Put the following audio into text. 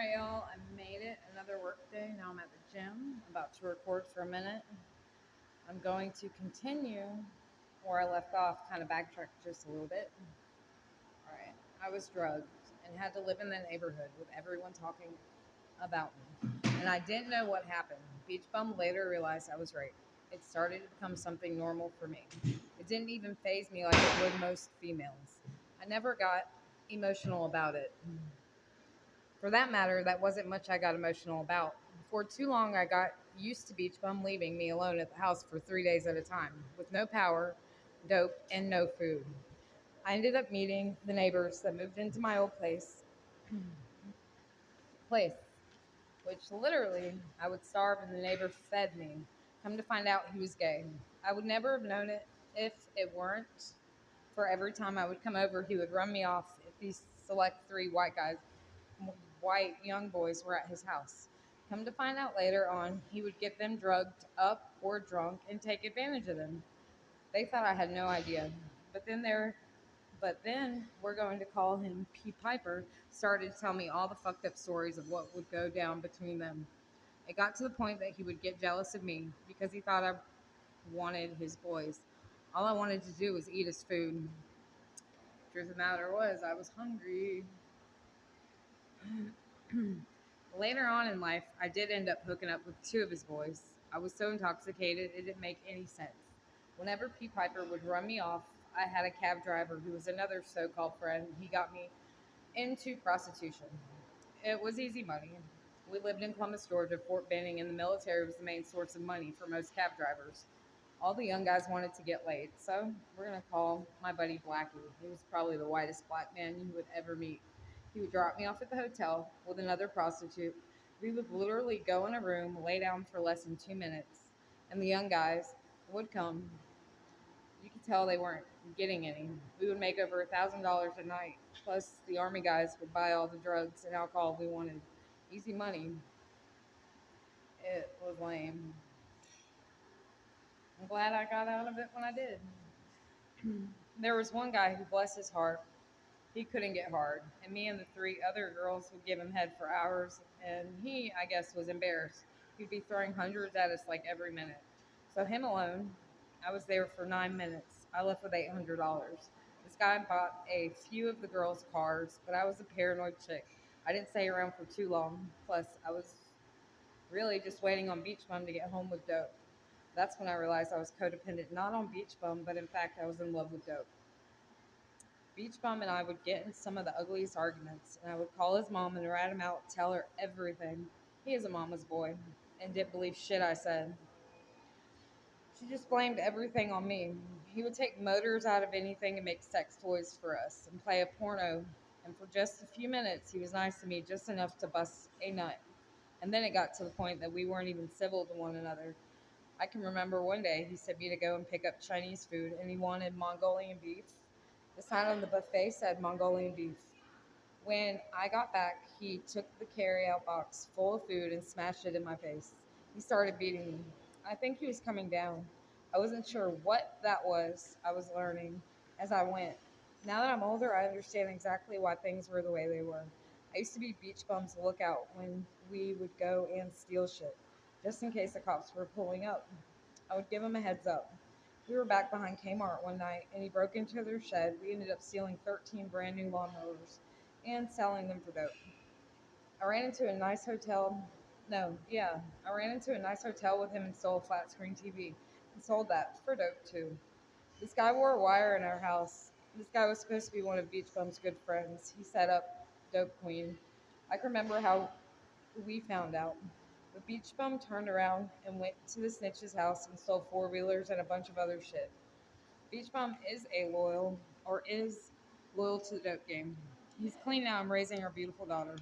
Alright, y'all, I made it. Another work day. Now I'm at the gym, about to record for a minute. I'm going to continue where I left off, kind of backtrack just a little bit. Alright, I was drugged and had to live in the neighborhood with everyone talking about me. And I didn't know what happened. Beach Bum later realized I was raped. It started to become something normal for me. It didn't even faze me like it would most females. I never got emotional about it. For that matter, that wasn't much I got emotional about. Before too long, I got used to Beach Bum leaving me alone at the house for 3 days at a time, with no power, dope, and no food. I ended up meeting the neighbors that moved into my old place, which literally I would starve and the neighbor fed me. Come to find out, he was gay. I would never have known it if it weren't for every time I would come over, he would run me off if these select three white young boys were at his house. Come to find out later on, he would get them drugged up or drunk and take advantage of them. They thought I had no idea. But then there but then we're going to call him P. Piper started to tell me all the fucked up stories of what would go down between them. It got to the point that he would get jealous of me because he thought I wanted his boys. All I wanted to do was eat his food. Truth of the matter was, I was hungry. Later on in life, I did end up hooking up with two of his boys. I was so intoxicated, it didn't make any sense. Whenever P. Piper would run me off, I had a cab driver who was another so called friend. He got me into prostitution. It was easy money. We lived in Columbus, Georgia, Fort Benning, and the military was the main source of money for most cab drivers. All the young guys wanted to get laid, so we're going to call my buddy Blackie. He was probably the whitest black man you would ever meet. He would drop me off at the hotel with another prostitute. We would literally go in a room, lay down for less than 2 minutes, and the young guys would come. You could tell they weren't getting any. We would make over $1,000 a night. Plus, the army guys would buy all the drugs and alcohol we wanted. Easy money. It was lame. I'm glad I got out of it when I did. There was one guy who, bless his heart, he couldn't get hard, and me and the three other girls would give him head for hours, and he, I guess, was embarrassed. He'd be throwing hundreds at us like every minute. So him alone, I was there for 9 minutes. I left with $800. This guy bought a few of the girls' cars, but I was a paranoid chick. I didn't stay around for too long. Plus, I was really just waiting on Beach Bum to get home with dope. That's when I realized I was codependent, not on Beach Bum, but in fact, I was in love with dope. Beach Bum and I would get in some of the ugliest arguments, and I would call his mom and rat him out, tell her everything. He is a mama's boy and didn't believe shit I said. She just blamed everything on me. He would take motors out of anything and make sex toys for us and play a porno. And for just a few minutes, he was nice to me, just enough to bust a nut. And then it got to the point that we weren't even civil to one another. I can remember one day he sent me to go and pick up Chinese food, and he wanted Mongolian beef. The sign on the buffet said Mongolian beef. When I got back, he took the carry-out box full of food and smashed it in my face. He started beating me. I think he was coming down. I wasn't sure what that was. I was learning as I went. Now that I'm older, I understand exactly why things were the way they were. I used to be Beach Bum's lookout when we would go and steal shit, just in case the cops were pulling up. I would give him a heads up. We were back behind Kmart one night, and he broke into their shed. We ended up stealing 13 brand new lawnmowers and selling them for dope. I ran into a nice hotel. No, yeah, I ran into a nice hotel with him and stole a flat screen TV and sold that for dope too. This guy wore a wire in our house. This guy was supposed to be one of Beach Bum's good friends. He set up Dope Queen. I can remember how we found out. The Beach Bum turned around and went to the snitch's house and stole four-wheelers and a bunch of other shit. Beach Bum is loyal to the dope game. He's clean now and raising our beautiful daughter.